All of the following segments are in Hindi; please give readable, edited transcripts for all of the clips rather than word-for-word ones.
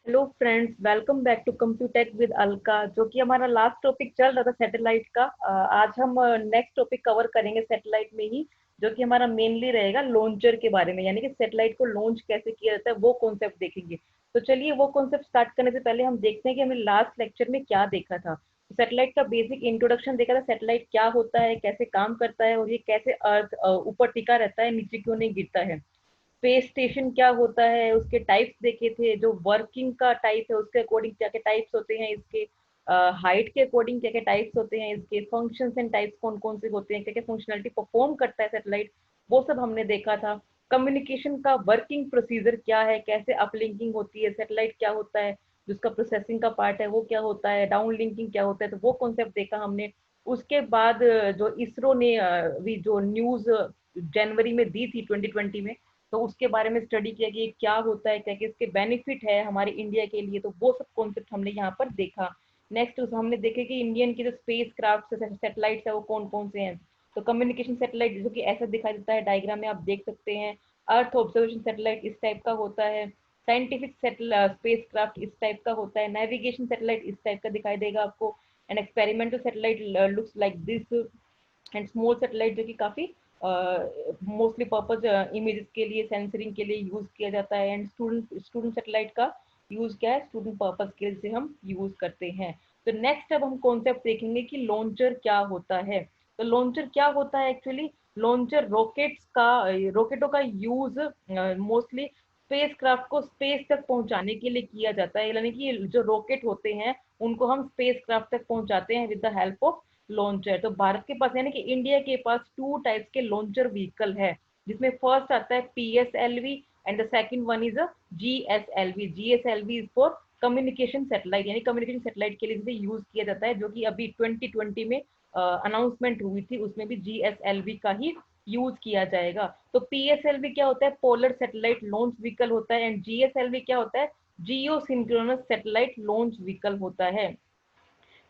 Hello friends, welcome back to Computech with Alka. जो कि हमारा लास्ट टॉपिक चल रहा था सैटेलाइट का। आज हम नेक्स्ट टॉपिक कवर करेंगे सैटेलाइट में ही, जो कि हमारा मेनली रहेगा लॉन्चर के बारे में, यानी कि सैटेलाइट को लॉन्च कैसे किया जाता है वो कॉन्सेप्ट देखेंगे। तो चलिए वो कॉन्सेप्ट स्टार्ट करने से पहले हम देखते हैं कि हमने लास्ट लेक्चर में क्या देखा था। सैटेलाइट का बेसिक इंट्रोडक्शन देखा था, सैटेलाइट क्या होता है, कैसे काम करता है और ये कैसे अर्थ ऊपर टिका रहता है, नीचे क्यों नहीं गिरता है। स्पेस स्टेशन क्या होता है, उसके टाइप्स देखे थे, जो वर्किंग का टाइप है उसके अकॉर्डिंग क्या क्या टाइप्स होते हैं इसके, हाइट के अकॉर्डिंग क्या क्या टाइप्स होते हैं इसके, फंक्शंस एंड टाइप्स कौन कौन से होते हैं, क्या क्या फंक्शनलिटी परफॉर्म करता है सैटेलाइट, वो सब हमने देखा था। कम्युनिकेशन का वर्किंग प्रोसीजर क्या है, कैसे अपलिंकिंग होती है, सैटेलाइट क्या होता है, जिसका प्रोसेसिंग का पार्ट है वो क्या होता है, डाउन लिंकिंग क्या होता है, तो वो कॉन्सेप्ट देखा हमने। उसके बाद जो इसरो ने भी जो न्यूज जनवरी में दी थी 2020 में, तो उसके बारे में स्टडी किया कि ये क्या होता है, क्या क्या इसके बेनिफिट है हमारे इंडिया के लिए, तो वो सब कॉन्सेप्ट हमने यहाँ पर देखा। नेक्स्ट हमने देखे कि इंडियन की जो स्पेस क्राफ्ट सैटेलाइट है वो कौन कौन से हैं। तो कम्युनिकेशन सैटेलाइट जो कि ऐसा दिखाई देता है, डायग्राम में आप देख सकते हैं। अर्थ ऑब्जर्वेशन सैटेलाइट इस टाइप का होता है। साइंटिफिक स्पेस क्राफ्ट इस टाइप का होता है। नेविगेशन सैटेलाइट इस टाइप का दिखाई देगा आपको। And experimental satellite looks like this. And small satellite जो कि काफी मोस्टली पर्पज इमेजेस के लिए, सेंसरिंग के लिए यूज किया जाता है। एंड स्टूडेंट स्टूडेंट सैटेलाइट का यूज क्या है, स्टूडेंट पर्पज के लिए जिसे हम यूज करते हैं। तो नेक्स्ट अब हम कॉन्सेप्ट देखेंगे कि लॉन्चर क्या होता है। तो लॉन्चर क्या होता है एक्चुअली, लॉन्चर रॉकेट्स का, रॉकेटों का यूज मोस्टली स्पेस क्राफ्ट को स्पेस तक पहुंचाने के लिए किया जाता है, यानी कि जो रॉकेट होते हैं उनको हम स्पेस क्राफ्ट तक पहुंचाते हैं with the help of launcher. तो भारत के पास यानी कि इंडिया के पास टू टाइप्स के लॉन्चर व्हीकल है, जिसमें फर्स्ट आता है PSLV and the second one is a GSLV. GSLV is for communication satellite, यानी कम्युनिकेशन सैटेलाइट के लिए जिसे यूज किया जाता है, जो कि अभी 2020 में अनाउंसमेंट हुई थी, उसमें भी जीएसएलवी का ही यूज किया जाएगा। तो पीएसएलवी क्या होता है, पोलर सैटेलाइट लॉन्च व्हीकल होता है। एंड जीएसएलवी क्या होता है, जियो सिंक्रोनस सैटेलाइट लॉन्च व्हीकल होता है।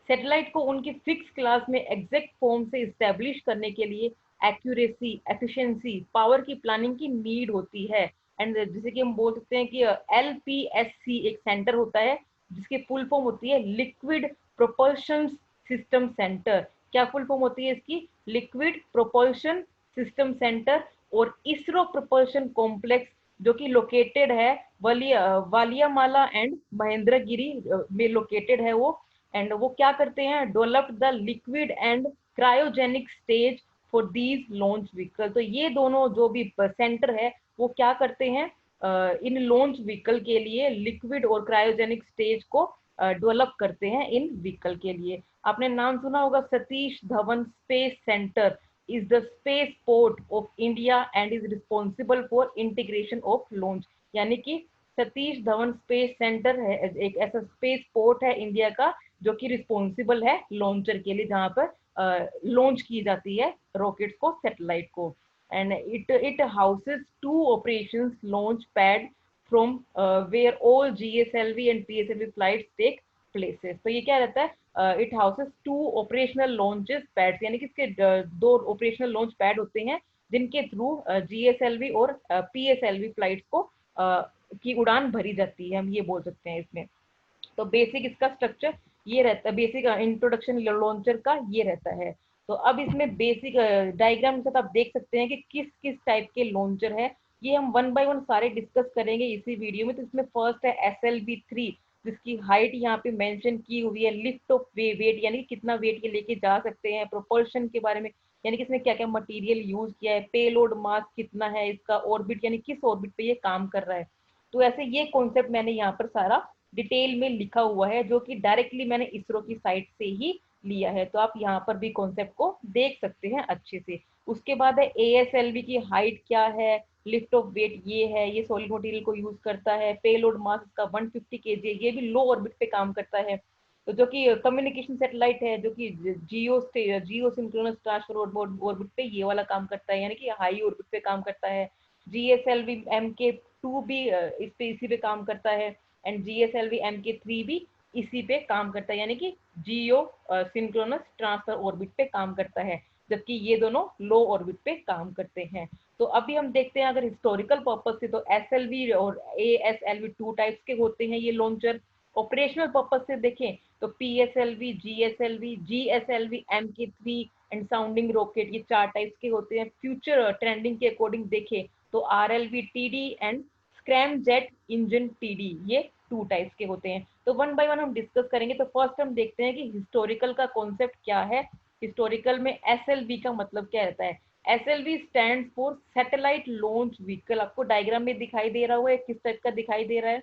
सैटेलाइट को उनकी फिक्स क्लास में एग्जैक्ट फॉर्म से इस्टेब्लिश करने के लिए एक्यूरेसी, एफिशिएंसी, पावर की प्लानिंग की नीड होती है। एंड जैसे कि हम बोल सकते हैं कि एलपीएससी एक सेंटर होता है जिसकी फुल फॉर्म होती है लिक्विड प्रोपल्शन सिस्टम सेंटर। क्या फुल फॉर्म होती है इसकी, लिक्विड प्रोपल्शन सिस्टम सेंटर। और इसरो प्रोपल्शन कॉम्प्लेक्स जो कि लोकेटेड है वालियामाला एंड महेंद्रगिरी में लोकेटेड है वो। एंड वो क्या करते हैं, developed the liquid and cryogenic stage for these launch vehicle. तो ये दोनों जो भी सेंटर है वो क्या करते हैं, इन लॉन्च व्हीकल के लिए लिक्विड और क्रायोजेनिक स्टेज को डेवलप करते हैं इन व्हीकल के लिए। आपने नाम सुना होगा Satish Dhawan space centre is the space port of India and is responsible for integration of launch. यानी कि सतीश धवन स्पेस सेंटर है एक ऐसा स्पेस पोर्ट है इंडिया का जो कि रिस्पॉन्सिबल है लॉन्चर के लिए, जहां पर लॉन्च की जाती है रॉकेट्स को, सैटेलाइट को। And it houses two operations launch pad from where all GSLV and PSLV flights take places. तो ये क्या रहता है, it houses two operational launches pads, यानी कि इसके दो ऑपरेशनल लॉन्च पैड होते हैं जिनके थ्रू जीएसएलवी और पीएसएलवी फ्लाइट्स को की उड़ान भरी जाती है, हम ये बोल सकते हैं इसमें। तो बेसिक इसका स्ट्रक्चर ये रहता है, बेसिक इंट्रोडक्शन लॉन्चर का ये रहता है। तो अब इसमें बेसिक डायग्राम के साथ आप देख सकते हैं कि किस किस टाइप के लॉन्चर है। ये हम वन बाय वन सारे डिस्कस करेंगे इसी वीडियो में। तो इसमें फर्स्ट है SLV-3, जिसकी हाइट यहाँ पे मेंशन की हुई है। लिफ्ट ऑफ वेट, यानी कि कितना वेट ये लेके जा सकते हैं। प्रोपल्शन के बारे में, यानी कि इसमें क्या क्या मटेरियल यूज किया है। पेलोड मास कितना है इसका। ऑर्बिट, यानी किस ऑर्बिट पे ये काम कर रहा है। तो ऐसे ये कॉन्सेप्ट मैंने यहाँ पर सारा डिटेल में लिखा हुआ है, जो कि डायरेक्टली मैंने इसरो की साइट से ही लिया है। तो आप यहाँ पर भी कॉन्सेप्ट को देख सकते हैं अच्छे से। उसके बाद है ASLV की हाइट क्या है, लिफ्ट ऑफ वेट ये है, ये सॉलिड मटेरियल को यूज करता है। पेलोड मास इसका 150 kg है, ये भी लो ऑर्बिट पे काम करता है। तो जो कि कम्युनिकेशन सैटेलाइट है, जो कि जियो सिंक्रोनस ट्रांसफर ऑर्बिट पे ये वाला काम करता है, यानी कि हाई ऑर्बिट पे काम करता है। GSLV MK2 भी इस पे इसी पे काम करता है। एंड GSLV MK3 भी इसी पे काम करता है, यानी कि जियो सिंक्रोनस ट्रांसफर ऑर्बिट पे काम करता है। जबकि ये दोनों लो ऑर्बिट पे काम करते हैं। तो अभी हम देखते हैं अगर हिस्टोरिकल पर्पस से, तो एसएलवी और एएसएलवी टू टाइप्स के होते हैं ये लॉन्चर। ऑपरेशनल पर्पस से देखें तो PSLV, GSLV, GSLV, MK3 and sounding rocket, ये 4 टाइप्स के होते हैं। फ्यूचर ट्रेंडिंग के अकॉर्डिंग देखें तो RLV TD and scram jet engine TD, ये 2 टाइप्स के होते हैं। तो वन बाय वन हम डिस्कस करेंगे। तो फर्स्ट हम देखते हैं कि हिस्टोरिकल का कॉन्सेप्ट क्या है। हिस्टोरिकल में एसएलवी का मतलब क्या रहता है। SLV stand for satellite launch vehicle. आपको डायग्राम में दिखाई दे रहा होगा किस टाइप का दिखाई दे रहा है।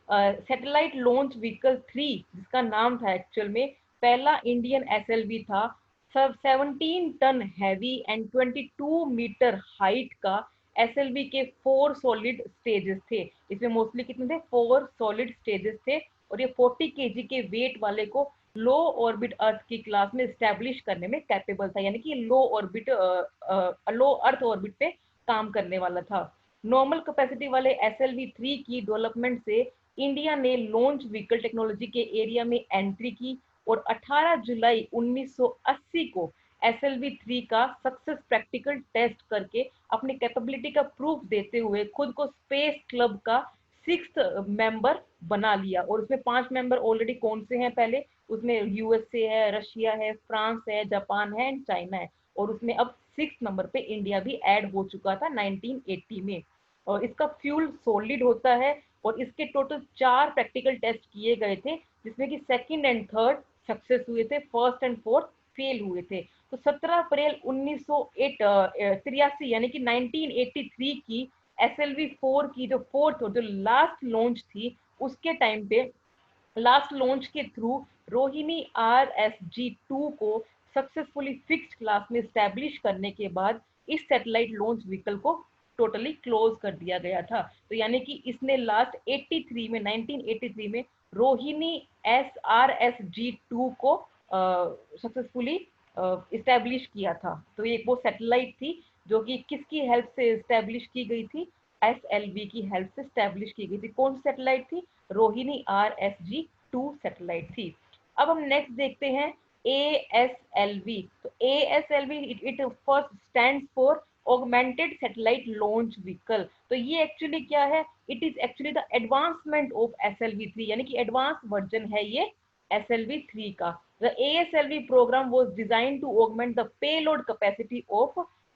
सैटेलाइट लॉन्च व्हीकल 3 जिसका नाम था एक्चुअल में, पहला इंडियन एसएलवी था। सब 17 ton heavy and 22 meter height का एसएलवी के 4 सॉलिड स्टेजेस थे। इसमें मोस्टली कितने थे, 4 सॉलिड स्टेजेस थे। और ये 40 केजी के वेट वाले को लो ऑर्बिट अर्थ की क्लास में स्टैब्लिश करने में कैपेबल था, यानी कि लो अर्थ ऑर्बिट पे काम करने वाला था। नॉर्मल कैपेसिटी वाले SLV-3 की डेवलपमेंट से इंडिया ने लॉन्च व्हीकल टेक्नोलॉजी के एरिया में एंट्री की और 18 जुलाई 1980 को SLV-3 का सक्सेस प्रैक्टिकल टेस्ट करके अपनी कैपेबिलिटी का प्रूफ देते हुए खुद को स्पेस क्लब का 6th मेंबर बना लिया। और उसमें 5 मेंबर ऑलरेडी कौन से हैं, पहले उसमें यूएसए है, रशिया है, फ्रांस है, जापान है एंड चाइना है। और उसमें अब 6 नंबर पे इंडिया भी ऐड हो चुका था 1980 में। और इसका फ्यूल सॉलिड होता है। और इसके टोटल 4 प्रैक्टिकल टेस्ट किए गए थे, जिसमें कि सेकंड एंड थर्ड सक्सेस हुए थे, फर्स्ट एंड फोर्थ फेल हुए थे। तो 17 अप्रैल 1983 यानी कि 1983 की SLV-4 की जो फोर्थ और जो लास्ट लॉन्च थी, उसके टाइम पे लास्ट लॉन्च के थ्रू रोहिणी RSG-2 को सक्सेसफुली फिक्स्ड क्लास में स्टैब्लिश करने के बाद इस सैटेलाइट लॉन्च व्हीकल को टोटली क्लोज कर दिया गया था। तो यानी कि इसने लास्ट 83 में 1983 में रोहिणी RSG-2 को सक्सेसफुली इस्टेब्लिश किया था। तो ये वो सैटेलाइट थी जो कि किसकी हेल्प से इस्टेब्लिश की गई थी, SLV की हेल्प से इस्टेब्लिश की गई थी। कौन सी सैटेलाइट थी, रोहिणी RSG-2 सैटेलाइट थी। अब हम नेक्स्ट देखते हैं ASLV। तो ASLV it first stands for augmented satellite launch vehicle. तो ये एक्चुअली क्या है, it is actually the advancement of SLV-3, यानी कि एडवांस वर्जन है ये SLV-3 का। The ASLV program was designed to augment the payload capacity of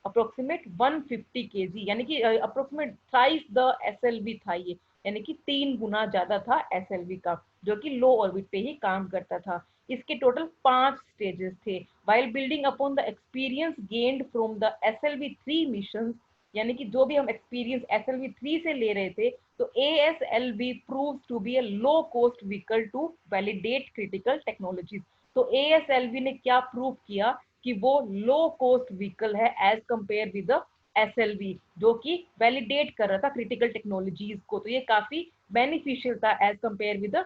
approximate 150 kg, यानी कि approximate thrice the SLV था ये, यानी कि 3 गुना ज्यादा था SLV का, जो कि लो ऑर्बिट पे ही काम करता था। इसके टोटल 5 स्टेजेस थे। While building upon the experience gained from the SLV-3 missions, यानी कि जो भी हम एक्सपीरियंस SLV-3 से ले रहे थे, तो ASLV proves to be a low cost vehicle to validate critical technologies। तो ASLV ने क्या प्रूव किया कि वो लो कॉस्ट व्हीकल है as compare with the SLV, जो कि वैलिडेट कर रहा था क्रिटिकल टेक्नोलॉजीज को। तो ये काफी बेनिफिशियल था as compare with the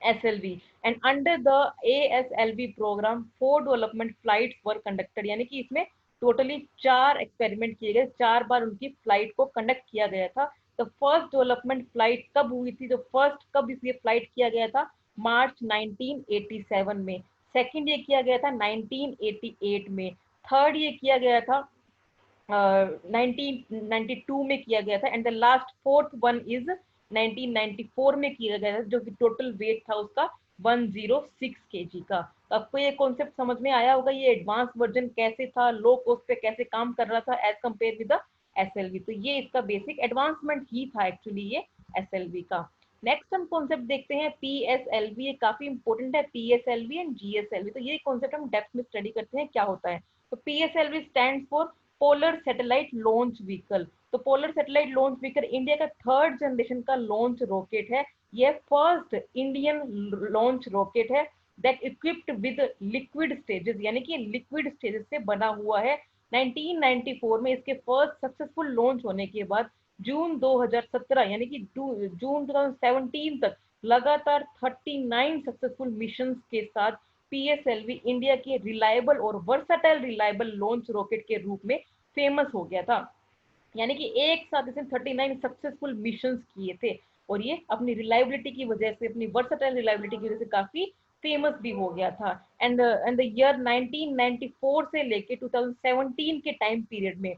SLV। And under the ASLV program 4 development flights were conducted, यानी कि इसमें टोटली 4 एक्सपेरिमेंट किए गए, 4 बार उनकी फ्लाइट को कंडक्ट किया गया था। तो फर्स्ट डेवलपमेंट फ्लाइट कब हुई थी, जो फर्स्ट कब इसलिए फ्लाइट किया गया था, मार्च 1987 में। सेकंड ये किया गया था 1988 में। थर्ड ये किया गया था 1992 में किया गया था। And the last fourth one is 1994 में किया गया था, जो कि टोटल वेट था उसका 106 केजी का। तो आपको ये कॉन्सेप्ट समझ में आया होगा, ये एडवांस वर्जन कैसे था, लो कॉस्ट पे कैसे काम कर रहा था as compare with the SLV। तो ये इसका बेसिक एडवांसमेंट ही था एक्चुअली ये SLV का। नेक्स्ट हम कॉन्सेप्ट देखते हैं PSLV। ये काफी इंपॉर्टेंट है, PSLV एंड GSLV। तो ये कॉन्सेप्ट हम डेप्थ में स्टडी करते हैं क्या होता है। तो PSLV stand for polar satellite launch vehicle. तो polar satellite launch vehicle India का 3rd जनरेशन का लॉन्च रॉकेट है। यह फर्स्ट इंडियन लॉन्च रॉकेट है that equipped with liquid stages, यानी कि लिक्विड स्टेजेस से बना हुआ है। 1994 में इसके फर्स्ट सक्सेसफुल लॉन्च होने के बाद जून 2017 यानी कि जून 2017 तक लगातार 39 सक्सेसफुल मिशन के साथ PSLV इंडिया के रिलायबल और वर्सटाइल रिलायबल लॉन्च रॉकेट के रूप में फेमस हो गया था। यानी कि एक साथ इसने 39 सक्सेसफुल मिशन किए थे। और ये अपनी रिलायबिलिटी की वजह से, अपनी वर्सटाइल रिलायबिलिटी की वजह से काफी फेमस भी हो गया था। एंड द ईयर 1994 से लेके 2017 के टाइम पीरियड में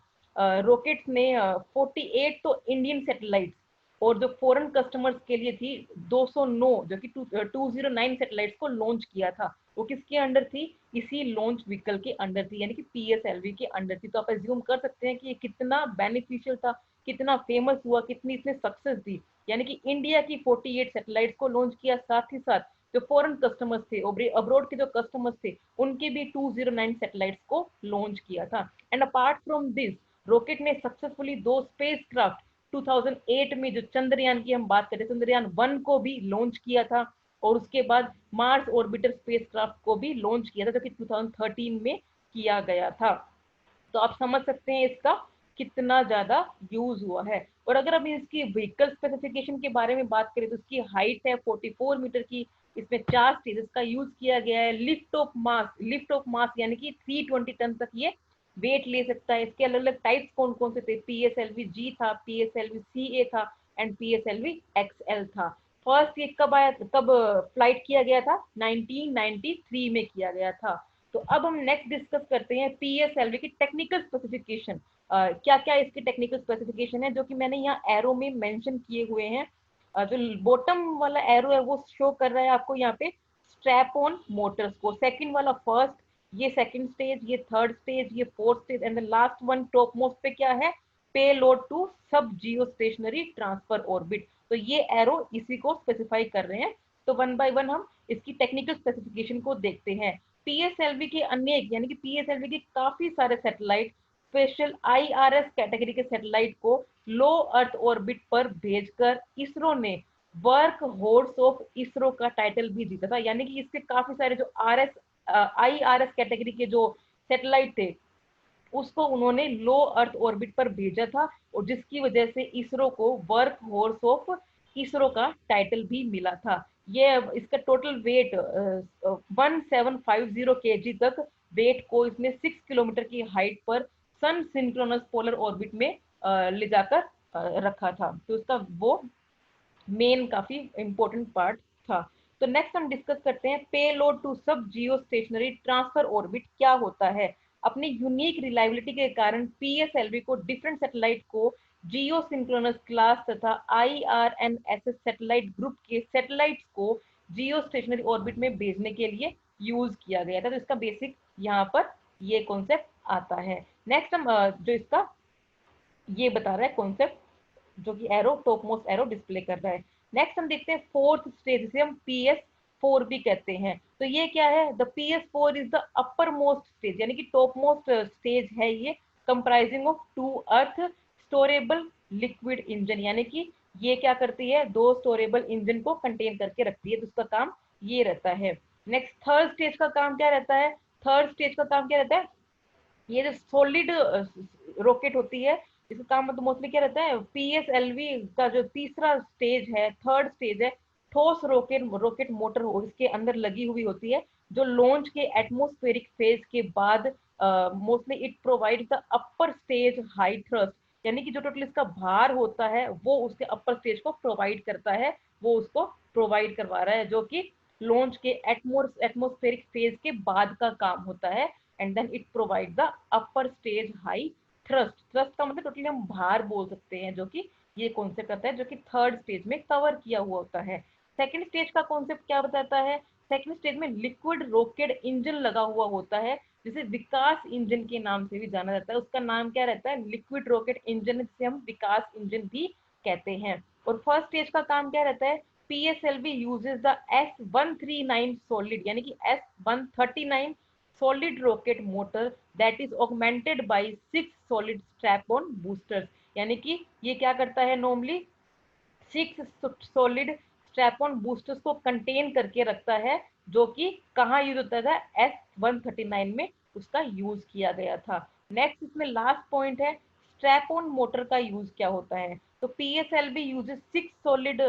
रॉकेट्स ने 48 तो इंडियन सैटेलाइट्स और जो फॉरेन कस्टमर्स के लिए थी 209 जो कि 209 सैटेलाइट्स को लॉन्च किया था। वो किसके अंडर थी? इसी लॉन्च व्हीकल के अंडर थी, यानी कि पीएसएलवी के अंडर थी। तो आप एज्यूम कर सकते हैं कि ये कितना बेनिफिशियल था, कितना फेमस हुआ, कितनी इसने सक्सेस दी। यानी कि इंडिया की 48 सैटेलाइट्स को लॉन्च किया, साथ ही साथ जो फॉरेन कस्टमर्स थे, अब्रॉड के जो कस्टमर्स थे, उनके भी 209 सैटेलाइट्स को लॉन्च किया था। And apart from this, rocket ने सक्सेसफुली 2 स्पेसक्राफ्ट 2008 में, जो चंद्रयान की हम बात करें, चंद्रयान 1 को भी लॉन्च किया था, और उसके बाद मार्स ऑर्बिटर स्पेसक्राफ्ट को भी लॉन्च किया था, जो कि 2013 में किया गया था। तो आप समझ सकते हैं इसका कितना ज्यादा यूज हुआ है। और अगर हम इसकी व्हीकल स्पेसिफिकेशन के बारे में बात करें तो इसकी हाइट है 44 मीटर की। इसमें 4 स्टेजेस का यूज किया गया है। लिफ्ट ऑफ मास यानी कि 320 टन तक ये वेट ले सकता है। इसके अलग अलग टाइप्स कौन कौन से थे? पीएसएलवी जी था, पीएसएलवी सीए था, एंड पीएसएलवी एक्सएल था। फर्स्ट ये कब फ्लाइट किया गया था? 1993 में किया गया था। तो अब हम नेक्स्ट डिस्कस करते हैं पीएसएलवी की टेक्निकल स्पेसिफिकेशन। क्या क्या इसके टेक्निकल स्पेसिफिकेशन है, जो कि मैंने यहाँ एरो में मेंशन किए हुए हैं। जो बॉटम वाला एरो है वो शो कर रहा है आपको यहाँ पे स्ट्रैप ऑन मोटर्स को। सेकंड वाला फर्स्ट, ये सेकंड स्टेज, ये थर्ड स्टेज, ये fourth stage, and the last one top most पे क्या है? पे लोड टू सब जियो स्टेशनरी ट्रांसफर ऑर्बिट। तो ये एरो इसी को स्पेसिफाई कर रहे हैं। तो वन बाय वन हम इसकी टेक्निकल स्पेसिफिकेशन को देखते हैं। पीएसएलवी के अन्य, यानी कि पीएसएलवी के काफी सारे सैटेलाइट स्पेशल आईआरएस कैटेगरी के सैटेलाइट को लो अर्थ ऑर्बिट पर भेजकर इसरो ने वर्क हॉर्स ऑफ इसरो का टाइटल भी जीता था। यानी कि इसके काफी सारे जो आईआरएस कैटेगरी के जो सैटेलाइट थे, उसको उन्होंने लो अर्थ ऑर्बिट पर भेजा था, और जिसकी वजह से इसरो को वर्क हॉर्स ऑफ इसरो का टाइटल भी मिला था। ये इसका टोटल वेट 1750 kg तक वेट को इसने 6 किलोमीटर की हाइट पर सन सिंक्रोनस पोलर ऑर्बिट में ले जाकर रखा था। तो उसका वो मेन काफी इंपॉर्टेंट पार्ट था। तो नेक्स्ट हम डिस्कस करते हैं पेलोड टू सब जियो स्टेशनरी ट्रांसफर ऑर्बिट क्या होता है। अपनी यूनिक रिलायबिलिटी के कारण पीएसएलवी को डिफरेंट सैटेलाइट को जियो सिंक्रोनस क्लास तथा आईआरएनएसएस सैटेलाइट ग्रुप के सैटेलाइट्स को जियो स्टेशनरी ऑर्बिट में भेजने के लिए यूज किया गया था। तो इसका बेसिक यहाँ पर ये कॉन्सेप्ट आता है। नेक्स्ट हम जो इसका ये बता रहा है कॉन्सेप्ट, जो कि arrow top most arrow display कर रहा है। नेक्स्ट हम देखते हैं फोर्थ स्टेज, जिसे हम PS4 भी कहते हैं। तो ये क्या है? The PS4 is the upper most stage, यानी कि टॉप मोस्ट स्टेज है ये, comprising of 2 earth storable liquid engine. यानी कि ये क्या करती है? 2 स्टोरेबल इंजन को कंटेन करके रखती है। तो उसका काम ये रहता है। नेक्स्ट थर्ड स्टेज का काम क्या रहता है? थर्ड स्टेज का काम क्या रहता है? ये जो सॉलिड रॉकेट होती है, इसका काम मतलब मोस्टली क्या रहता है? पीएसएलवी का जो तीसरा स्टेज है, थर्ड स्टेज है, ठोस रॉकेट रॉकेट मोटर इसके अंदर लगी हुई होती है, जो लॉन्च के एटमॉस्फेरिक फेज के बाद mostly it provide the upper stage high thrust. यानी कि जो टोटल इसका भार होता है वो उसके अपर स्टेज को प्रोवाइड करता है, वो उसको प्रोवाइड करवा रहा है, जो कि लॉन्च के एटमॉस्फेरिक फेज के बाद का काम होता है। And then it provide the upper stage high thrust. Thrust का मतलब टोटली हम भार बोल सकते हैं, जो कि ये कॉन्सेप्ट आता है, जो कि थर्ड स्टेज में कवर किया हुआ होता है। सेकंड स्टेज का कॉन्सेप्ट क्या बताता है? सेकंड स्टेज में लिक्विड रॉकेट इंजन लगा हुआ होता है, जिसे विकास इंजन के नाम से भी जाना जाता है। उसका नाम क्या रहता है? लिक्विड रॉकेट इंजन, जिसे हम विकास इंजन भी कहते हैं। और फर्स्ट स्टेज का काम क्या रहता है? PSLV uses the S139 solid, यानी कि S139 solid rocket motor that is augmented by 6 solid strap-on boosters। यानी कि ये क्या करता है? नॉर्मली 6 solid strap-on boosters को कंटेन करके रखता है, जो कि कहाँ यूज होता था? S139 में उसका यूज किया गया था। नेक्स्ट इसमें लास्ट पॉइंट है, स्ट्रैप ऑन मोटर का यूज क्या होता है। तो PSLV uses 6 solid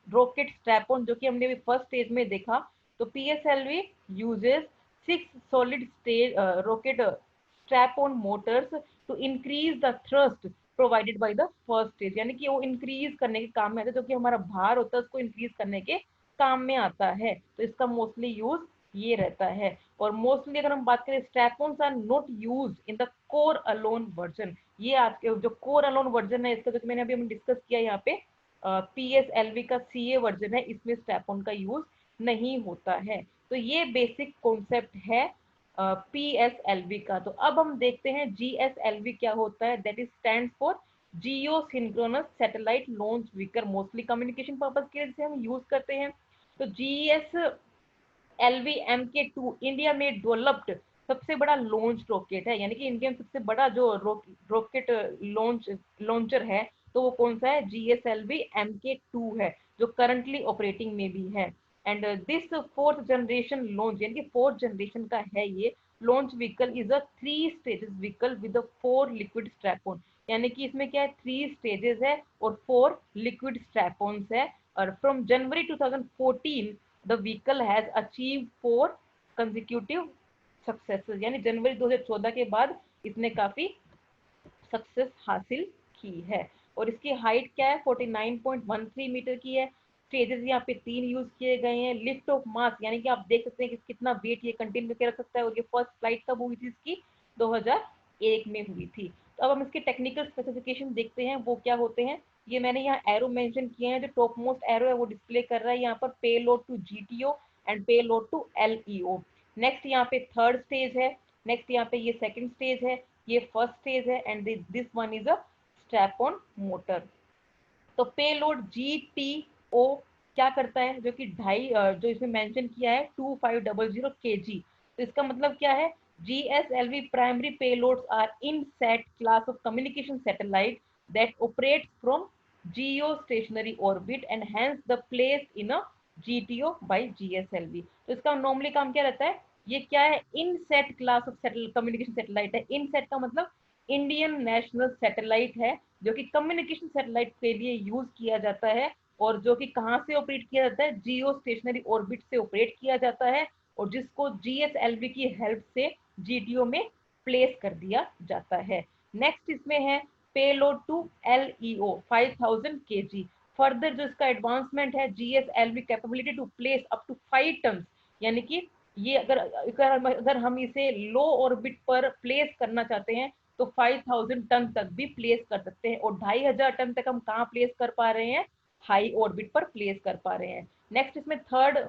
rocket strap on, जो कि हमने अभी फर्स्ट स्टेज में देखा। तो PSLV uses 6 solid stage rocket strap-on motors to increase the thrust provided by the first stage। यानी कि वो इंक्रीज करने के काम में आता है, जो कि हमारा भार होता है उसको इंक्रीज करने के काम में आता है, तो इसका मोस्टली यूज ये रहता है। और मोस्टली अगर हम बात करें, strap ons are not used in the core alone version. ये आज के जो कोर अलोन वर्जन है इसका, जो मैंने अभी डिस्कस किया यहाँ पे, PSLV का CA वर्जन है, इसमें स्ट्रैप-ऑन का यूज नहीं होता है। तो ये बेसिक कॉन्सेप्ट है PSLV का। तो अब हम देखते हैं GSLV क्या होता है। That is stand for Jio synchronous satellite launch vehicle. Mostly communication purpose के लिए जिसे हम यूज करते हैं। तो GSLV-MK2 इंडिया में डेवलप्ड सबसे बड़ा लॉन्च रॉकेट है, यानी कि इंडिया में सबसे बड़ा जो रॉकेट लॉन्चर है, तो वो कौन सा है? GSLV-MK2 है, जो करंटली ऑपरेटिंग में भी है। And this fourth generation launch, यानी कि फोर्थ जनरेशन का है ये launch vehicle, is a 3 stages vehicle with 4 liquid strap-on. यानी कि इसमें क्या है, 3 स्टेजेस है और 4 लिक्विड स्ट्रैप-ऑन्स है। और from January 2014 the vehicle has achieve 4 consecutive successes, यानी जनवरी 2014 के बाद इसने काफी सक्सेस हासिल की है। और इसकी हाइट क्या है? 49.13 मीटर की है। स्टेजेस यहाँ पे 3 यूज किए गए हैं। लिफ्ट ऑफ मास, यानी कि आप देख सकते हैं कि कितना वेट ये कंटेन करके रख सकता है। और ये फर्स्ट फ्लाइट कब हुई थी इसकी? 2001 में हुई थी। तो अब हम इसके टेक्निकल स्पेसिफिकेशन देखते हैं, वो क्या होते हैं। ये मैंने यहाँ एरो मेंशन किए हैं, जो टॉप मोस्ट एरो है वो डिस्प्ले कर रहा है यहाँ पर, पे लोड टू GTO एंड पे लोड टू LEO। नेक्स्ट यहाँ पे थर्ड स्टेज है, नेक्स्ट यहाँ पे ये सेकंड स्टेज है, ये फर्स्ट स्टेज है, and this one is a strap on motor. तो पेलोड GTO क्या करता है, जो कि जो इसमें मेंशन किया है 2500 kg। तो इसका मतलब क्या है? GSLV primary payloads are in set class of communication satellite that operates from geostationary orbit and hence the place in a GTO by GSLV। तो इसका नॉर्मली काम क्या रहता है? ये क्या है? इन set class of communication satellite है। इन सेट का मतलब इंडियन नेशनल सैटेलाइट है, जो कि कम्युनिकेशन सैटेलाइट के लिए यूज किया जाता है। और जो कि कहाँ से ऑपरेट किया जाता है? जियो स्टेशनरी ऑर्बिट से ऑपरेट किया जाता है, और जिसको GSLV की हेल्प से GTO में प्लेस कर दिया जाता है। नेक्स्ट इसमें है payload to LEO 5000 kg। Further जो इसका एडवांसमेंट है, GSLV capability to place up to 5 ton, यानी कि ये अगर हम इसे लो ऑर्बिट पर प्लेस करना चाहते हैं तो 5000 टन तक भी प्लेस कर सकते हैं। और 2500 टन तक हम कहाँ प्लेस कर पा रहे हैं? हाई ऑर्बिट पर प्लेस कर पा रहे हैं। नेक्स्ट इसमें थर्ड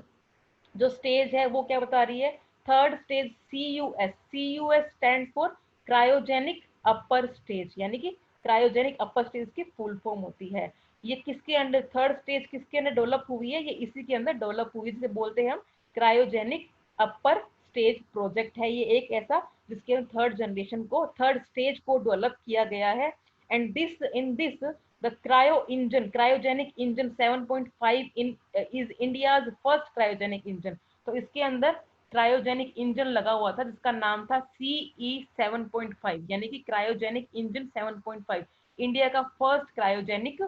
जो स्टेज है वो क्या बता रही है? Third stage CUS stand for cryogenic upper stage, यानी कि क्रायोजेनिक अपर स्टेज की फुल फॉर्म होती है। ये किसके अंडर, थर्ड स्टेज किसके अंडर डेवलप हुई है? ये इसी के अंदर डेवलप हुई, जिसे बोलते हैं हम क्रायोजेनिक अपर स्टेज प्रोजेक्ट है। ये एक ऐसा जिसके अंदर थर्ड स्टेज को डेवलप किया गया है। And this the cryogenic engine 7.5 is India's first cryogenic engine. तो इसके अंदर क्रायोजेनिक इंजन लगा हुआ था, जिसका नाम था CE 7.5, यानी कि क्रायोजेनिक इंजन 7.5 इंडिया का फर्स्ट क्रायोजेनिक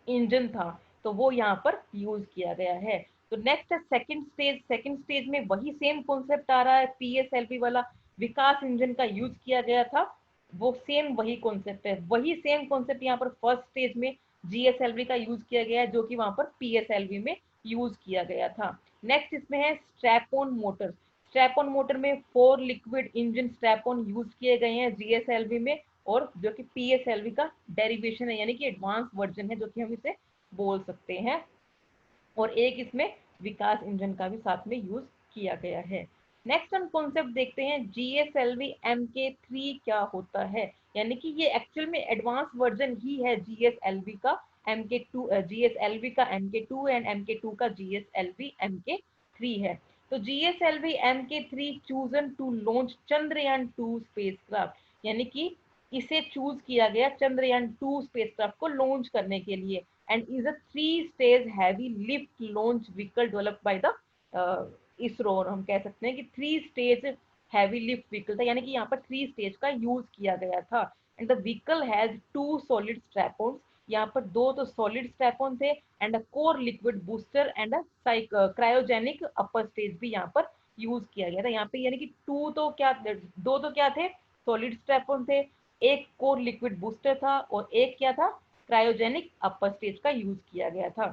इंजन था। तो वो यहाँ पर यूज किया गया है। तो नेक्स्ट है सेकंड स्टेज। सेकंड स्टेज में वही सेम कॉन्सेप्ट आ रहा है, PSLV वाला विकास इंजन का यूज किया गया था। वो सेम वही कॉन्सेप्ट है, वही सेम कॉन्सेप्ट यहाँ पर फर्स्ट स्टेज में GSLV का यूज किया गया है, जो कि वहां पर PSLV में यूज किया गया था। नेक्स्ट इसमें है strap on motor. Strap on motor में 4 liquid engine strap on use किए गए हैं GSLV में, और जो कि PSLV का डेरिवेशन है, यानी कि एडवांस वर्जन है, जो कि हम इसे बोल सकते हैं। और एक इसमें विकास इंजन का भी साथ में यूज किया गया है। नेक्स्ट हम कॉन्सेप्ट देखते हैं GSLV-MK3 क्या होता है, यानी कि ये एक्चुअल में एडवांस वर्जन ही है GSLV का MK2, GSLV का MK2 एंड MK2 का GSLV-MK3 है। तो GSLV-MK3 chosen to launch Chandrayaan 2 spacecraft, यानी कि इसे चूज किया गया चंद्रयान 2 स्पेसक्राफ्ट को लॉन्च करने के लिए, and is a 3 stage heavy lift launch vehicle developed by the ISRO। और हम कह सकते हैं कि 3 स्टेज हैवी लिफ्ट व्हीकल था, यानी कि यहाँ पर 3 स्टेज का यूज किया गया था। And the vehicle has 2 solid strap-on, यहाँ पर 2 तो सॉलिड स्ट्रैप-ऑन थे, and a core liquid booster and a cryogenic upper stage भी यहाँ पर यूज किया गया था। यहाँ पे यानी कि 2 तो क्या थे? सॉलिड स्ट्रैप-ऑन थे, एक कोर लिक्विड बूस्टर था, और एक क्या था? क्रायोजेनिक अपर स्टेज का यूज किया गया था।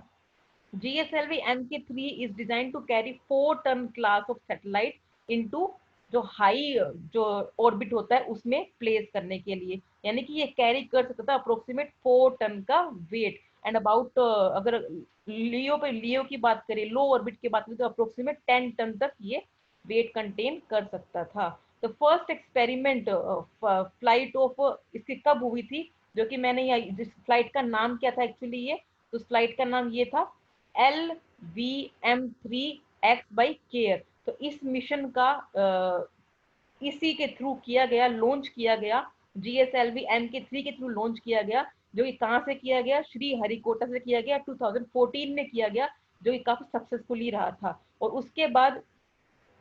GSLV Mk3 is designed to carry 4 ton class of satellite into जो हाई जो ऑर्बिट होता है उसमें प्लेस करने के लिए, यानी कि ये कैरी कर सकता था अप्रोक्सीमेट 4 टन का वेट। एंड अबाउट अगर लियो की बात करें, लो ऑर्बिट की बात करें, तो अप्रोक्सीमेट 10 टन तक ये वेट कंटेन कर सकता था। तो फर्स्ट एक्सपेरिमेंट फ्लाइट ऑफ इसकी कब हुई थी, जो कि मैंने यहाँ जिस फ्लाइट का नाम क्या था एक्चुअली ये, तो उस फ्लाइट का नाम ये था LVM-3X/केयर। तो इस मिशन का इसी के थ्रू किया गया, लॉन्च किया गया, GSLV Mk3 के थ्रू लॉन्च किया गया, जो कि कहाँ से किया गया, श्री हरिकोटा से किया गया, 2014 में किया गया, जो कि काफी सक्सेसफुली रहा था। और उसके बाद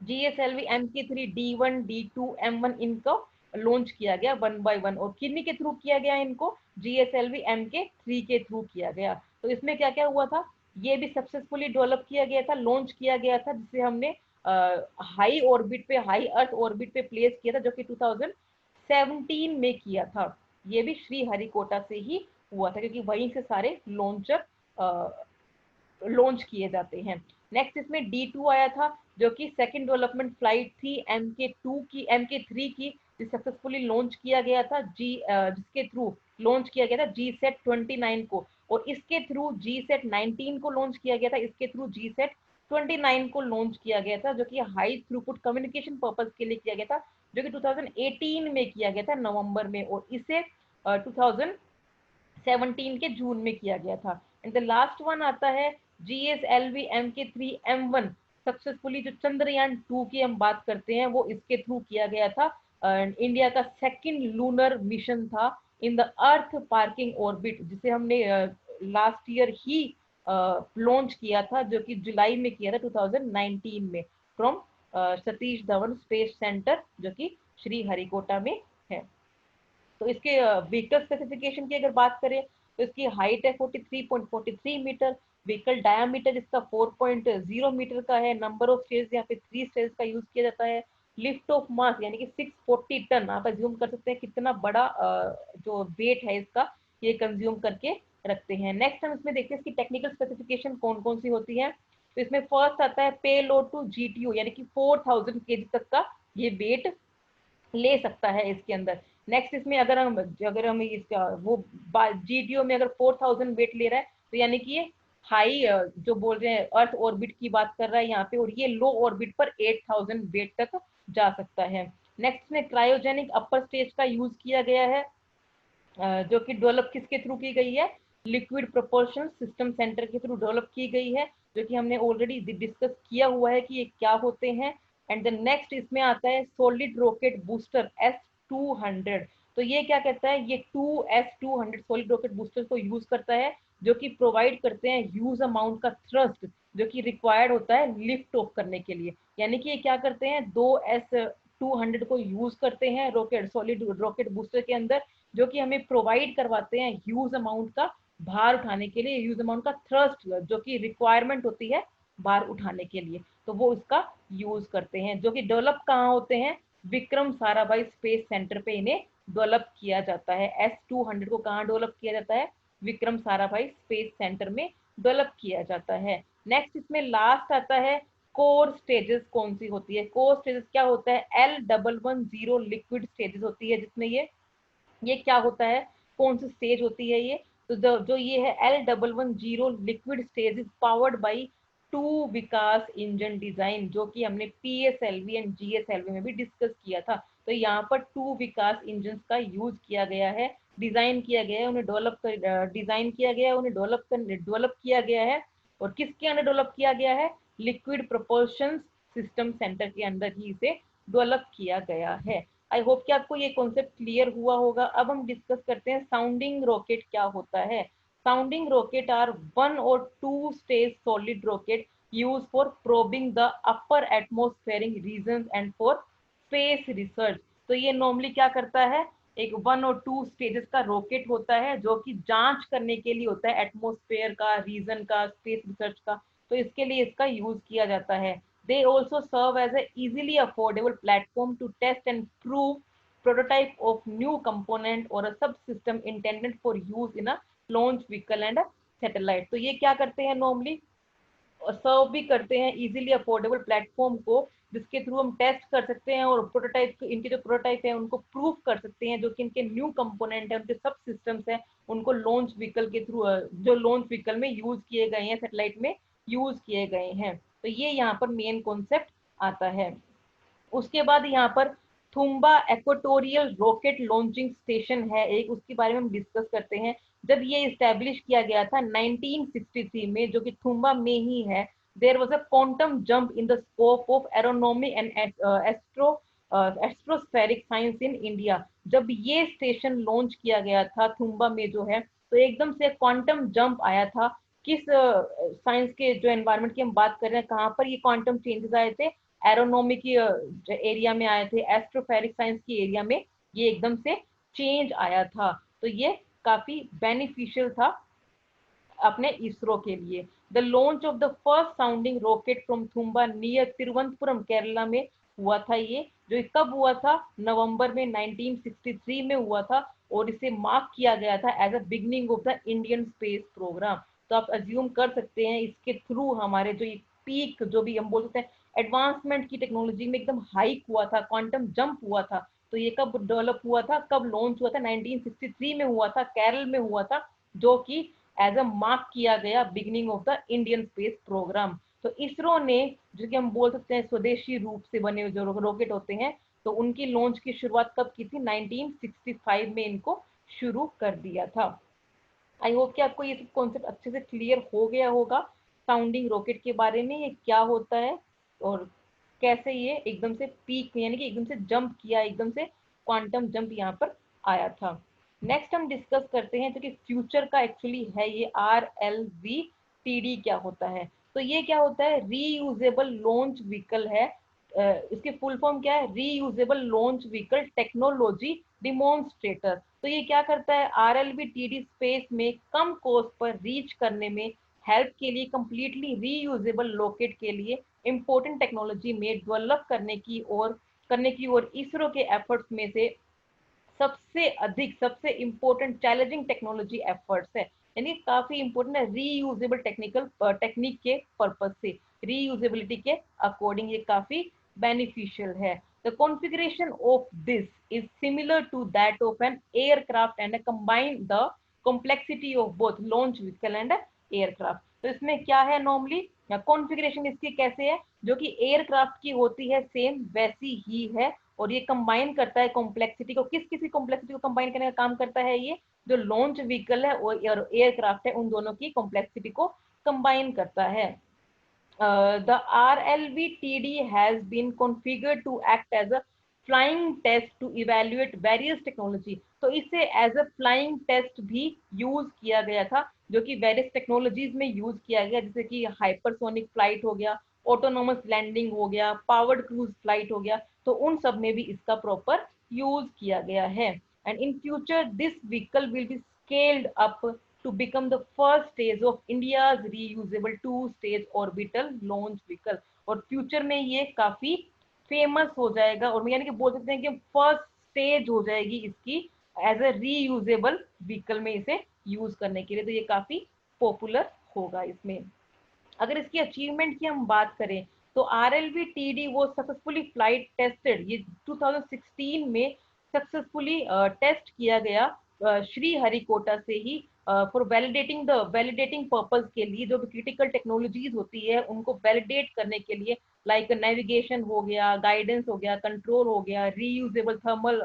GSLV Mk3 D1 D2 M1 इनको लॉन्च किया गया 1 by 1। और किन्हीं के थ्रू किया गया इनको, GSLV Mk3 के थ्रू किया गया। तो इसमें क्या क्या हुआ था, ये भी सक्सेसफुली डेवलप किया गया था, लॉन्च किया गया था, जिसे हमने हाई ऑर्बिट पे, हाई अर्थ ऑर्बिट पे प्लेस किया था, जो कि 2017 में किया था। ये भी श्री हरिकोटा से ही हुआ था, क्योंकि वहीं से सारे लॉन्चर लॉन्च किए जाते हैं। नेक्स्ट इसमें D2 आया था, जो कि सेकंड डेवलपमेंट फ्लाइट थी Mk3 की, सक्सेसफुली लॉन्च किया गया था जिसके थ्रू लॉन्च किया गया था GSAT-29 को। और इसके थ्रू GSAT-19 को लॉन्च किया गया था, इसके थ्रू GSAT-29 को लॉन्च किया गया था, जो कि हाई थ्रूपुट कम्युनिकेशन पर्पज के लिए किया गया था, जो कि 2018 में किया गया था नवंबर में, और इसे 2017 के जून में किया गया था। एंड द लास्ट वन आता है GSLV Mk3 M1, सक्सेसफुली जो चंद्रयान 2 की हम बात करते हैं, वो इसके थ्रू किया गया था। इंडिया का सेकंड लूनर मिशन था in the earth parking orbit, जिसे हमने लास्ट ईयर ही लॉन्च किया था, जो कि जुलाई में किया था 2019 में, from Satish Dhawan space centre, जो कि श्री हरिकोटा में है। तो इसके व्हीकल स्पेसिफिकेशन की अगर बात करें, तो इसकी हाइट है 43.43 मीटर, व्हीकल डायमीटर इसका 4.0 मीटर का है, नंबर ऑफ स्टेज यहाँ पे 3 स्टेज का यूज किया जाता है, लिफ्ट ऑफ मास यानी कि 640 टन, आप अज्यूम कर सकते हैं कितना बड़ा जो वेट है इसका, ये कंज्यूम करके रखते हैं। नेक्स्ट हम इसमें देखते हैं इसकी टेक्निकल स्पेसिफिकेशन कौन कौन सी होती है। तो इसमें फर्स्ट आता है पे लोड टू GTU, यानी कि 4000 kg तक का ये वेट ले सकता है इसके अंदर। नेक्स्ट इसमें अगर हम इसका वो GTO में अगर 4000 वेट ले रहा है, तो यानी कि ये हाई जो बोल रहे हैं अर्थ ऑर्बिट की बात कर रहा है यहाँ पे, और ये लो ऑर्बिट पर 8000 वेट तक जा सकता है। नेक्स्ट में क्रायोजेनिक अपर स्टेज का यूज किया गया है, जो कि डेवलप किसके थ्रू की गई है, लिक्विड प्रोपल्शन सिस्टम सेंटर के थ्रू डेवलप की गई है, जो कि हमने ऑलरेडी डिस्कस किया हुआ है कि ये क्या होते हैं। एंड द नेक्स्ट इसमें आता है सॉलिड रॉकेट बूस्टर S200। तो ये क्या कहता है, ये S200 सॉलिड रॉकेट बूस्टर को यूज करता है, जो कि प्रोवाइड करते हैं ह्यूज अमाउंट का थ्रस्ट, जो कि रिक्वायर्ड होता है लिफ्ट ऑफ करने के लिए। यानी कि ये क्या करते हैं, 2S200 को यूज करते हैं रॉकेट, सॉलिड रॉकेट बूस्टर के अंदर, जो कि हमें प्रोवाइड करवाते हैं ह्यूज अमाउंट का भार उठाने के लिए, ह्यूज अमाउंट का थ्रस्ट जो कि रिक्वायरमेंट होती है भार उठाने के लिए, तो वो इसका यूज करते हैं। जो कि डेवलप कहाँ होते हैं, विक्रम साराभाई स्पेस सेंटर पे इन्हें डेवलप किया जाता है। S200 को कहाँ डेवलप किया जाता है, विक्रम साराभाई स्पेस सेंटर में डेवलप किया जाता है। नेक्स्ट इसमें लास्ट आता है कोर स्टेजेस कौन सी होती है। कोर स्टेजेस क्या होता है, L110 लिक्विड स्टेजेस होती है, जिसमें ये क्या होता है, कौन सी स्टेज होती है ये, तो जो ये है L110 liquid stage is powered by 2 Vikas engine design, जो कि हमने PSLV एंड GSLV में भी डिस्कस किया था। तो यहाँ पर 2 विकास इंजन का यूज किया गया है, डिजाइन किया गया है, उन्हें डेवलप कर डिजाइन किया गया है, उन्हें डेवलप किया गया है। और किसके अंदर डेवलप किया गया है, लिक्विड प्रोपल्शन सिस्टम सेंटर के अंदर ही इसे डेवलप किया गया है। आई होप कि आपको ये कॉन्सेप्ट क्लियर हुआ होगा। अब हम डिस्कस करते हैं साउंडिंग रॉकेट क्या होता है। Sounding rocket are 1 or 2 stage solid rocket use for probing the upper atmospheric region and for space research. तो ये नॉर्मली क्या करता है, एक 1 or 2 स्टेजेस का रॉकेट होता है, जो कि जांच करने के लिए होता है एटमोस्फेयर का, रीजन का, स्पेस रिसर्च का। तो इसके लिए इसका यूज किया जाता है। They also serve as a easily affordable platform to test and prove prototype of new component or a subsystem intended for use in a launch vehicle and a satellite। तो ये क्या करते हैं नॉर्मली, सर्व भी करते हैं इजीली अफोर्डेबल प्लेटफॉर्म को, जिसके थ्रू हम टेस्ट कर सकते हैं और प्रोटोटाइप, इनके जो प्रोटोटाइप है उनको प्रूव कर सकते हैं, जो कि इनके न्यू कंपोनेंट है, उनके सब सिस्टम्स हैं, उनको लॉन्च व्हीकल के थ्रू, जो लॉन्च व्हीकल में यूज किए गए हैं, सैटेलाइट में यूज किए गए हैं। तो ये यहाँ पर मेन कॉन्सेप्ट आता है। उसके बाद यहाँ पर थुम्बा एक्वाटोरियल रॉकेट लॉन्चिंग स्टेशन है एक, उसके बारे में हम डिस्कस करते हैं। जब ये इस्टेब्लिश किया गया था 1963 में, जो कि थुम्बा में ही है, there was a quantum jump in the scope of aeronomy and astrospheric science in India. जब ये स्टेशन लॉन्च किया गया था थुम्बा में जो है, तो एकदम से क्वांटम जंप आया था। किस साइंस के जो एनवायरनमेंट की हम बात कर रहे हैं, कहाँ पर ये क्वांटम चेंजेस आए थे, एरोनॉमी की एरिया में आए थे, एस्ट्रोफेरिक साइंस की एरिया में ये एकदम से चेंज आया था। तो ये काफी बेनिफिशियल था अपने इसरो के लिए। The launch of the first sounding rocket from Thumba near Thiruvananthapuram Kerala में हुआ था ये, जो कब हुआ था, नवंबर में 1963 में हुआ था, और इसे मार्क किया गया था as a beginning of the Indian space program. तो आप अज्यूम कर सकते हैं इसके थ्रू हमारे जो ये पीक, जो भी हम बोल सकते हैं एडवांसमेंट की टेक्नोलॉजी में एकदम हाइक हुआ था, क्वांटम जंप हुआ था। तो ये कब डेवलप हुआ था, कब लॉन्च हुआ था, 1963 में हुआ था, केरल में हुआ था, जो कि एज अ मार्क किया गया beginning of the Indian space program. तो इसरो ने, जो कि हम बोल सकते हैं स्वदेशी रूप से बने हुए जो रॉकेट होते हैं, तो उनकी लॉन्च की शुरुआत कब की थी, 1965 में इनको शुरू कर दिया था। आई होप कि आपको ये सब कॉन्सेप्ट अच्छे से क्लियर हो गया होगा साउंडिंग रॉकेट के बारे में, ये क्या होता है और कैसे ये एकदम से पीक यानी कि एकदम से जंप किया, एकदम से क्वांटम जंप यहाँ पर आया था। नेक्स्ट हम डिस्कस करते हैं जो कि फ्यूचर का एक्चुअली है, ये RLV-TD क्या होता है। तो ये क्या होता है, रीयूजेबल लॉन्च व्हीकल है। इसकी फुल फॉर्म क्या है, reusable launch vehicle technology demonstrator. तो ये क्या करता है, RLV-TD स्पेस में कम कॉस्ट पर रीच करने में हेल्प के लिए कंप्लीटली रीयूजेबल रॉकेट के लिए इंपॉर्टेंट टेक्नोलॉजी में डेवलप करने की ओर इसरो के एफर्ट्स में से सबसे अधिक, सबसे इंपॉर्टेंट चैलेंजिंग टेक्नोलॉजी एफर्ट्स है। यानी काफी इंपॉर्टेंट है, रीयूजेबल टेक्निक के पर्पज से, रीयूजेबिलिटी के अकॉर्डिंग ये काफी बेनिफिशियल है। The configuration of this is similar to that of an aircraft and combine the complexity of both launch vehicle and aircraft. तो इसमें क्या है, नॉर्मली कॉन्फ़िगरेशन इसकी कैसे है, जो कि एयरक्राफ्ट की होती है सेम वैसी ही है, और ये कंबाइन करता है कॉम्प्लेक्सिटी को, किस किसी कॉम्प्लेक्सिटी को कंबाइन करने का काम करता है ये, जो लॉन्च व्हीकल है और एयरक्राफ्ट है, उन दोनों की कॉम्प्लेक्सिटी को कंबाइन करता है। The RLV-TD has been configured to act as a flying test to evaluate various technology। तो इसे एज अ फ्लाइंग टेस्ट भी यूज किया गया था, जो कि वेरियस टेक्नोलॉजीज में यूज किया गया, जैसे कि हाइपरसोनिक फ्लाइट हो गया, ऑटोनोमस लैंडिंग हो गया, पावर्ड क्रूज फ्लाइट हो गया, तो उन सब में भी इसका प्रॉपर यूज किया गया है। And in future this vehicle will be scaled up to become the first stage of India's reusable two-stage orbital launch vehicle। और फ्यूचर में ये काफी फेमस हो जाएगा, और यानी कि बोल सकते हैं कि फर्स्ट स्टेज हो जाएगी इसकी एज अ रीयूजेबल व्हीकल में इसे यूज करने के लिए। तो ये काफी पॉपुलर होगा इसमें। अगर इसकी अचीवमेंट की हम बात करें, तो RLV-TD वो सक्सेसफुली फ्लाइट टेस्टेड, ये 2016 में सक्सेसफुली टेस्ट किया गया श्री हरिकोटा से ही, फॉर वैलिडेटिंग पर्पज के लिए, जो भी क्रिटिकल टेक्नोलॉजीज होती है उनको वैलिडेट करने के लिए, लाइक नेविगेशन हो गया, गाइडेंस हो गया, कंट्रोल हो गया, रीयूजेबल थर्मल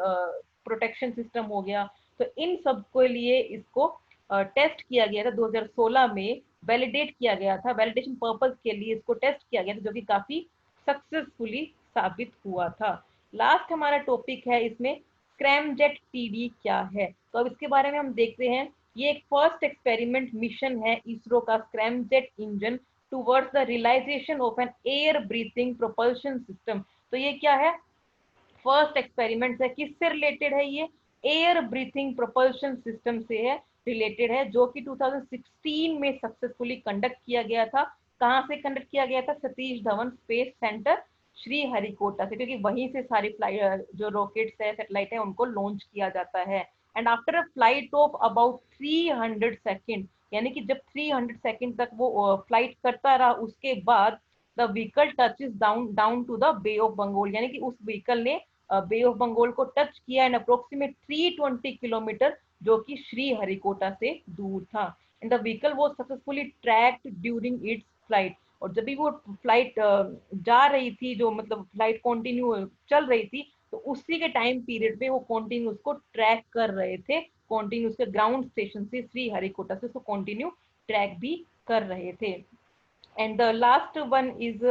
प्रोटेक्शन सिस्टम हो गया। तो इन सब के लिए इसको टेस्ट किया गया था 2016 में, वैलिडेट किया गया था, वैलिडेशन पर्पज के लिए इसको टेस्ट किया गया था, जो कि काफी सक्सेसफुली साबित हुआ था। लास्ट हमारा टॉपिक है इसमें, स्क्रैमजेट टीडी क्या है। तो अब इसके बारे में हम देखते हैं। ये एक फर्स्ट एक्सपेरिमेंट मिशन है इसरो का, scramjet engine towards the realization of an air breathing propulsion system. तो ये क्या है, फर्स्ट एक्सपेरिमेंट है, किससे रिलेटेड है ये, एयर ब्रीथिंग प्रोपल्शन सिस्टम से है, रिलेटेड है, जो कि 2016 में सक्सेसफुली कंडक्ट किया गया था। कहाँ से कंडक्ट किया गया था, सतीश धवन स्पेस सेंटर श्री हरिकोटा से, क्योंकि वहीं से सारी फ्लाइट जो रॉकेट्स है, सैटेलाइट है, उनको लॉन्च किया जाता है। And after a flight of about 300 second, यानी कि जब 300 सेकंड तक वो फ्लाइट करता रहा, उसके बाद the vehicle touches down down to the Bay of Bengal, यानी कि उस व्हीकल ने बे ऑफ बंगाल को टच किया एंड अप्रोक्सीमेट 320 किलोमीटर, जो कि श्री हरिकोटा से दूर था। And the vehicle was successfully tracked during its flight. और जब भी वो फ्लाइट जा रही थी, जो मतलब फ्लाइट कंटिन्यू चल रही थी, तो उसी के टाइम पीरियड में वो कंटिन्यू उसको ट्रैक कर रहे थे, कंटिन्यू उसके ग्राउंड स्टेशन से श्री हरिकोटा से उसको कंटिन्यू ट्रैक भी कर रहे थे। And the last one is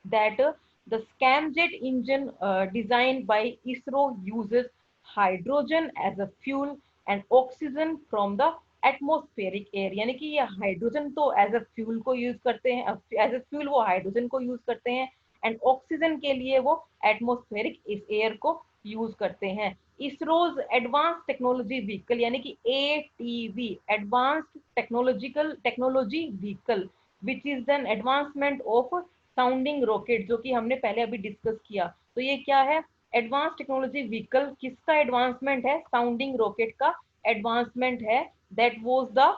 that the scamjet engine designed by ISRO uses hydrogen as a fuel and oxygen from the atmospheric air, यानी कि ये हाइड्रोजन तो एज अ फ्यूल को यूज करते हैं, एज अ फ्यूल वो हाइड्रोजन को यूज करते हैं, एंड ऑक्सीजन के लिए वो एटमोस्फेरिक इस एयर को यूज करते हैं। इसरोज एडवांस टेक्नोलॉजी व्हीकल, यानी कि ATV, advanced technology vehicle, which is an advancement of sounding rocket, जो कि हमने पहले अभी डिस्कस किया। तो ये क्या है? एडवांस टेक्नोलॉजी व्हीकल किसका एडवांसमेंट है? साउंडिंग रॉकेट का एडवांसमेंट है। That was the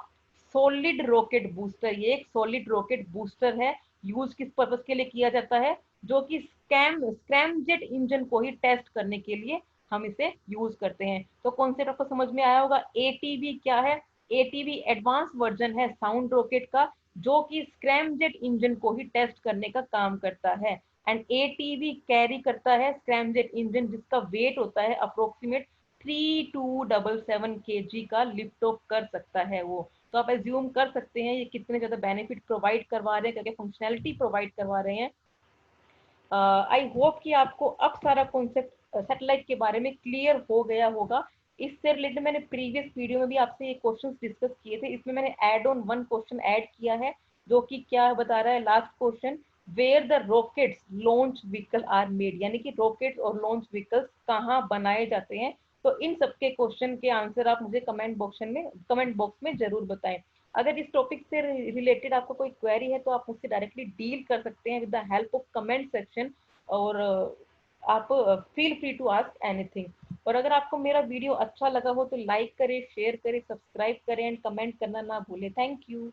solid rocket booster. ये एक सॉलिड रॉकेट बूस्टर है। यूज किस पर्पज के लिए किया जाता है? जो कि स्क्रैमजेट इंजन को ही टेस्ट करने के लिए हम इसे यूज करते हैं। तो कॉन्सेप्ट आपको समझ में आया होगा। एटीवी क्या है? एटीवी एडवांस वर्जन है साउंड रॉकेट का, जो कि स्क्रैमजेट इंजन को ही टेस्ट करने का काम करता है। एंड एटीवी कैरी करता है स्क्रैमजेट इंजन, जिसका वेट होता है अप्रोक्सीमेट 3277 kg का, लिफ्ट ऑफ कर सकता है वो। तो आप एज्यूम कर सकते हैं ये कितने ज्यादा बेनिफिट प्रोवाइड करवा रहे हैं, क्या फंक्शनैलिटी प्रोवाइड करवा रहे हैं। आई होप कि आपको अब सारा कॉन्सेप्ट सैटेलाइट के बारे में क्लियर हो गया होगा। इससे रिलेटेड मैंने प्रीवियस वीडियो में भी आपसे ये क्वेश्चंस डिस्कस किए थे। इसमें मैंने add on one question add किया है, जो कि क्या बता रहा है, last question, where the rockets launch vehicle are made, यानी कि रॉकेट्स और लॉन्च व्हीकल्स कहाँ बनाए जाते हैं। तो इन सबके क्वेश्चन के आंसर आप मुझे कमेंट बॉक्स में जरूर बताएं। अगर इस टॉपिक से रिलेटेड आपको कोई क्वेरी है, तो आप मुझसे डायरेक्टली डील कर सकते हैं with the help of comment section. और आप feel free to ask anything. और अगर आपको मेरा वीडियो अच्छा लगा हो तो लाइक करें, शेयर करें, सब्सक्राइब करें एंड कमेंट करना ना भूलें। Thank you.